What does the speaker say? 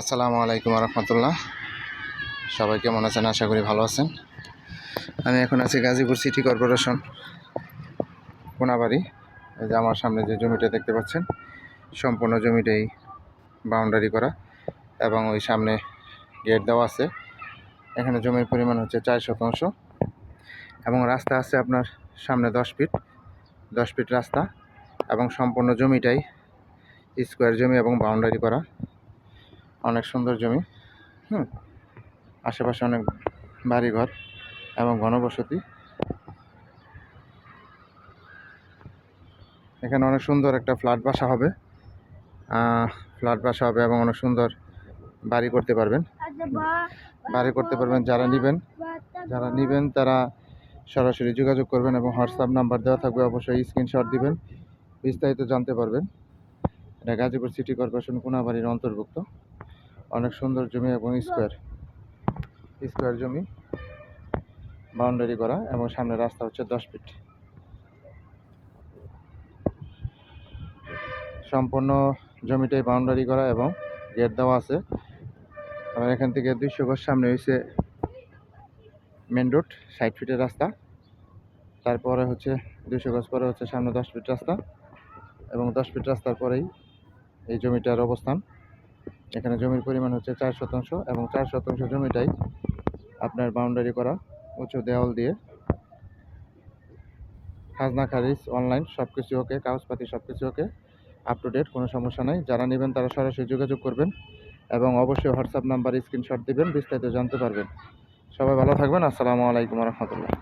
আসসালামু আলাইকুম রহমতুল্লাহ। সবাই কেমন আছেন? আশা করি ভালো আছেন। আমি এখন আছি গাজীপুর সিটি কর্পোরেশন কোনাবাড়ি। এই যে আমার সামনে যে জমিটা দেখতে পাচ্ছেন, সম্পূর্ণ জমিটাই বাউন্ডারি করা এবং ওই সামনে গেট দেওয়া আছে। এখানে জমির পরিমাণ হচ্ছে 4 শতাংশ এবং রাস্তা আছে আপনার সামনে 10 ফিট রাস্তা এবং সম্পূর্ণ জমিটাই স্কোয়ার জমি এবং বাউন্ডারি করা। অনেক সুন্দর জমি। আশেপাশে অনেক বাড়িঘর এবং ঘনবসতি। এখানে অনেক সুন্দর একটা ফ্ল্যাট বাসা হবে এবং অনেক সুন্দর বাড়ি করতে পারবেন। যারা নেবেন তারা সরাসরি যোগাযোগ করবেন এবং হোয়াটসঅ্যাপ নাম্বার দেওয়া থাকবে, অবশ্যই স্ক্রিনশট দিবেন, বিস্তারিত জানতে পারবেন। এটা গাজীপুর সিটি কর্পোরেশন কোনাবাড়ির অন্তর্ভুক্ত। অনেক সুন্দর জমি এবং স্কোয়ার জমি, বাউন্ডারি করা এবং সামনে রাস্তা হচ্ছে 10 ফিট। সম্পূর্ণ জমিটাই বাউন্ডারি করা এবং গেট দেওয়া আছে। আর এখান থেকে 200 গজ সামনে হয়েছে মেন রোড, 60 ফিটের রাস্তা। তারপরে হচ্ছে 200 গজ পরে হচ্ছে সামনে 10 ফিট রাস্তা এবং 10 ফিট রাস্তার পরেই এই জমিটার অবস্থান। এখানে জমির পরিমাণ হচ্ছে 4 শতাংশ এবং 4 শতাংশ জমিটাই আপনার বাউন্ডারি করা উঁচু দেওয়াল দিয়ে। খাজনা খারিজ অনলাইন সব কিছু ওকে, কাগজপাতি সব কিছু ওকে, আপ টু ডেট, কোনো সমস্যা নাই। যারা নেবেন তারা সরাসরি যোগাযোগ করবেন এবং অবশ্যই হোয়াটসঅ্যাপ নাম্বার স্ক্রিনশট দিবেন, বিস্তারিত জানতে পারবেন। সবাই ভালো থাকবেন। আসসালামু আলাইকুম রহমতুল্লাহ।